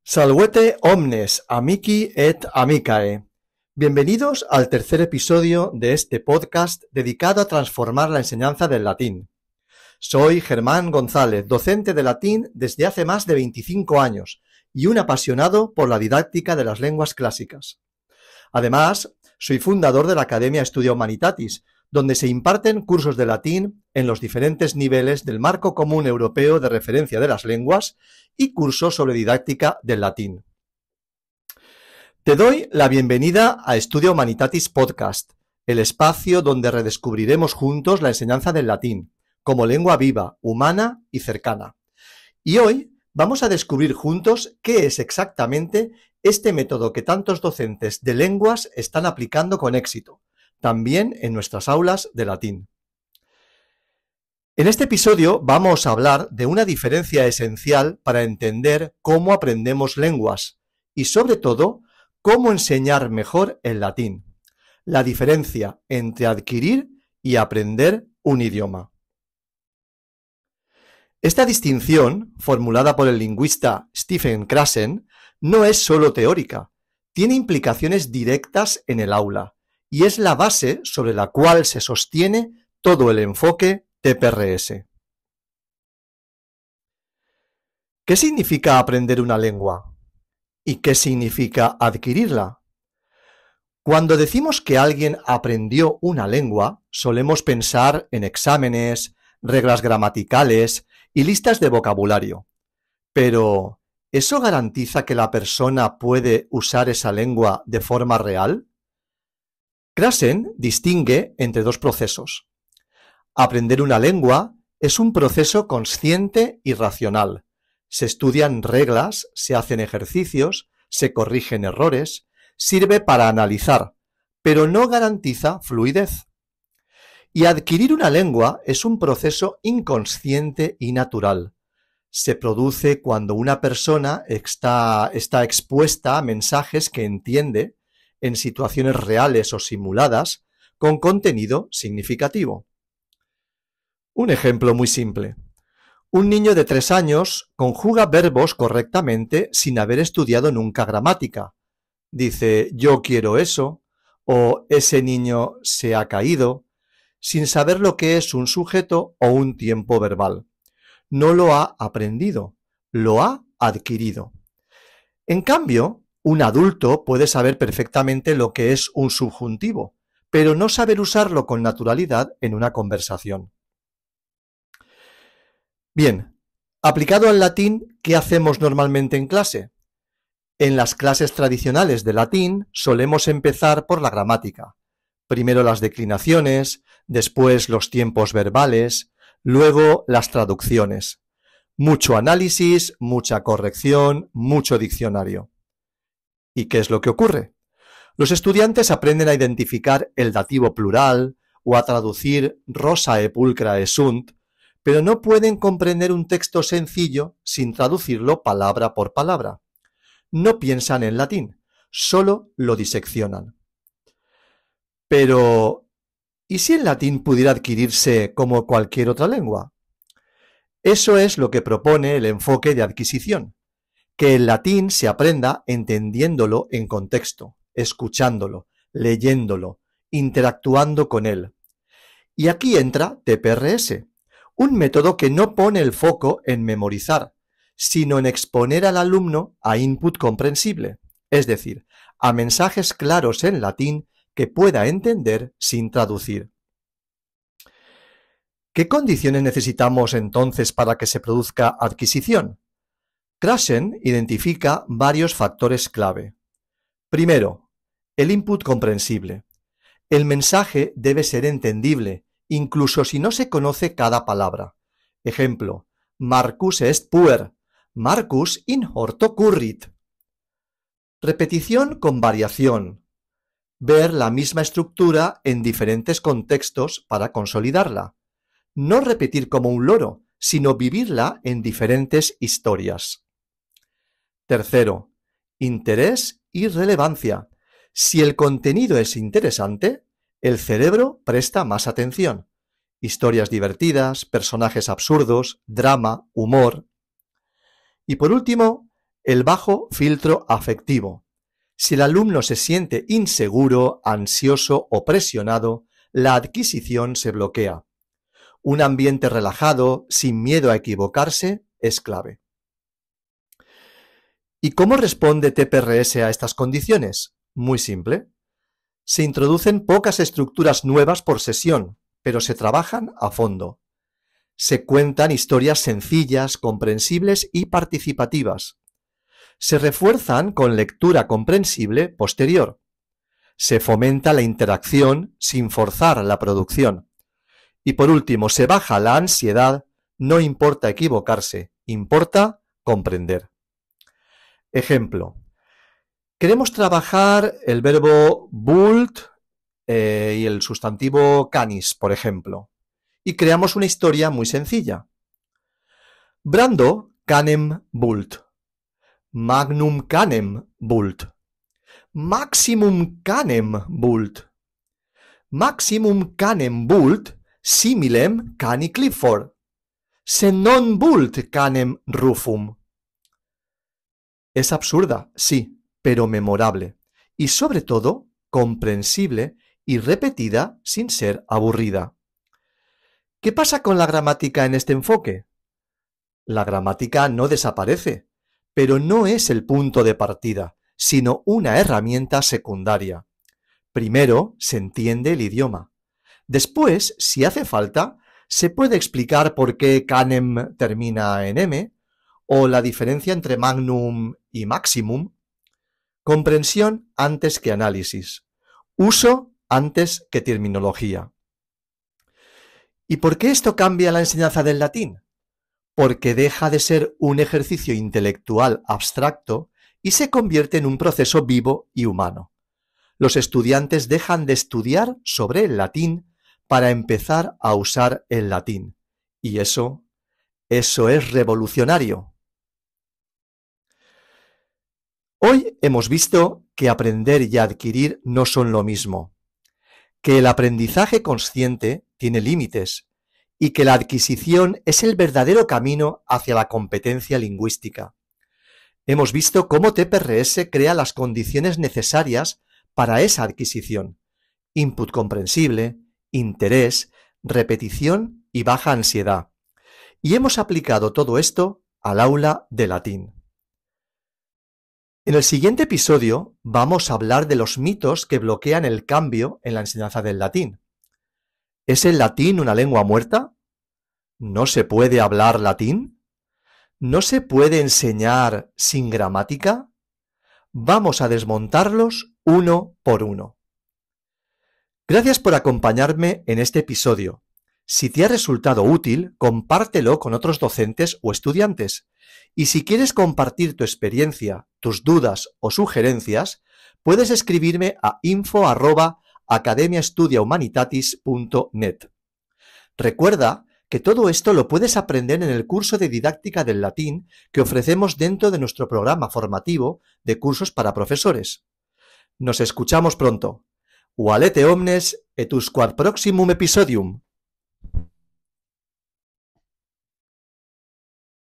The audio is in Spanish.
Salvete omnes, amici et amicae. Bienvenidos al tercer episodio de este podcast dedicado a transformar la enseñanza del latín. Soy Germán González, docente de latín desde hace más de 25 años y un apasionado por la didáctica de las lenguas clásicas. Además, soy fundador de la Academia Studia Humanitatis, donde se imparten cursos de latín en los diferentes niveles del Marco Común Europeo de Referencia de las Lenguas y cursos sobre didáctica del latín. Te doy la bienvenida a Studia Humanitatis Podcast, el espacio donde redescubriremos juntos la enseñanza del latín, como lengua viva, humana y cercana. Y hoy vamos a descubrir juntos qué es exactamente este método que tantos docentes de lenguas están aplicando con éxito, también en nuestras aulas de latín. En este episodio vamos a hablar de una diferencia esencial para entender cómo aprendemos lenguas y, sobre todo, cómo enseñar mejor el latín. La diferencia entre adquirir y aprender un idioma. Esta distinción, formulada por el lingüista Stephen Krashen, no es solo teórica, tiene implicaciones directas en el aula y es la base sobre la cual se sostiene todo el enfoque TPRS. ¿Qué significa aprender una lengua? ¿Y qué significa adquirirla? Cuando decimos que alguien aprendió una lengua, solemos pensar en exámenes, reglas gramaticales y listas de vocabulario. Pero, ¿eso garantiza que la persona puede usar esa lengua de forma real? Krashen distingue entre dos procesos. Aprender una lengua es un proceso consciente y racional. Se estudian reglas, se hacen ejercicios, se corrigen errores, sirve para analizar, pero no garantiza fluidez. Y adquirir una lengua es un proceso inconsciente y natural. Se produce cuando una persona está expuesta a mensajes que entiende en situaciones reales o simuladas con contenido significativo. Un ejemplo muy simple. Un niño de 3 años conjuga verbos correctamente sin haber estudiado nunca gramática. Dice yo quiero eso o ese niño se ha caído, sin saber lo que es un sujeto o un tiempo verbal. No lo ha aprendido, lo ha adquirido. En cambio, un adulto puede saber perfectamente lo que es un subjuntivo, pero no saber usarlo con naturalidad en una conversación. Bien, aplicado al latín, ¿qué hacemos normalmente en clase? En las clases tradicionales de latín solemos empezar por la gramática. Primero las declinaciones, después los tiempos verbales, luego las traducciones. Mucho análisis, mucha corrección, mucho diccionario. ¿Y qué es lo que ocurre? Los estudiantes aprenden a identificar el dativo plural o a traducir rosae pulcra sunt, pero no pueden comprender un texto sencillo sin traducirlo palabra por palabra. No piensan en latín, solo lo diseccionan. Pero, ¿y si el latín pudiera adquirirse como cualquier otra lengua? Eso es lo que propone el enfoque de adquisición, que el latín se aprenda entendiéndolo en contexto, escuchándolo, leyéndolo, interactuando con él. Y aquí entra TPRS, un método que no pone el foco en memorizar, sino en exponer al alumno a input comprensible, es decir, a mensajes claros en latín que pueda entender sin traducir. ¿Qué condiciones necesitamos entonces para que se produzca adquisición? Krashen identifica varios factores clave. Primero, el input comprensible. El mensaje debe ser entendible, incluso si no se conoce cada palabra. Ejemplo, Marcus est puer, Marcus in horto currit. Repetición con variación. Ver la misma estructura en diferentes contextos para consolidarla. No repetir como un loro, sino vivirla en diferentes historias. Tercero, interés y relevancia. Si el contenido es interesante, el cerebro presta más atención. Historias divertidas, personajes absurdos, drama, humor. Y por último, el bajo filtro afectivo. Si el alumno se siente inseguro, ansioso o presionado, la adquisición se bloquea. Un ambiente relajado, sin miedo a equivocarse, es clave. ¿Y cómo responde TPRS a estas condiciones? Muy simple. Se introducen pocas estructuras nuevas por sesión, pero se trabajan a fondo. Se cuentan historias sencillas, comprensibles y participativas. Se refuerzan con lectura comprensible posterior. Se fomenta la interacción sin forzar la producción. Y por último, se baja la ansiedad, no importa equivocarse, importa comprender. Ejemplo. Queremos trabajar el verbo bult y el sustantivo canis, por ejemplo. Y creamos una historia muy sencilla. Brando canem bult. Magnum canem bult. Maximum canem bult. Maximum canem bult similem cani Clifford. Se non bult canem rufum. Es absurda, sí, pero memorable. Y sobre todo, comprensible y repetida sin ser aburrida. ¿Qué pasa con la gramática en este enfoque? La gramática no desaparece, pero no es el punto de partida, sino una herramienta secundaria. Primero se entiende el idioma. Después, si hace falta, se puede explicar por qué canem termina en M, o la diferencia entre magnum y maximum. Comprensión antes que análisis. Uso antes que terminología. ¿Y por qué esto cambia la enseñanza del latín? Porque deja de ser un ejercicio intelectual abstracto y se convierte en un proceso vivo y humano. Los estudiantes dejan de estudiar sobre el latín para empezar a usar el latín. Y eso es revolucionario. Hoy hemos visto que aprender y adquirir no son lo mismo, que el aprendizaje consciente tiene límites y que la adquisición es el verdadero camino hacia la competencia lingüística. Hemos visto cómo TPRS crea las condiciones necesarias para esa adquisición: input comprensible, interés, repetición y baja ansiedad. Y hemos aplicado todo esto al aula de latín. En el siguiente episodio vamos a hablar de los mitos que bloquean el cambio en la enseñanza del latín. ¿Es el latín una lengua muerta? ¿No se puede hablar latín? ¿No se puede enseñar sin gramática? Vamos a desmontarlos uno por uno. Gracias por acompañarme en este episodio. Si te ha resultado útil, compártelo con otros docentes o estudiantes. Y si quieres compartir tu experiencia, tus dudas o sugerencias, puedes escribirme a info@academiastudiahumanitatis.net. Recuerda que todo esto lo puedes aprender en el curso de didáctica del latín que ofrecemos dentro de nuestro programa formativo de cursos para profesores. Nos escuchamos pronto. Valete omnes et usque ad proximum episodium.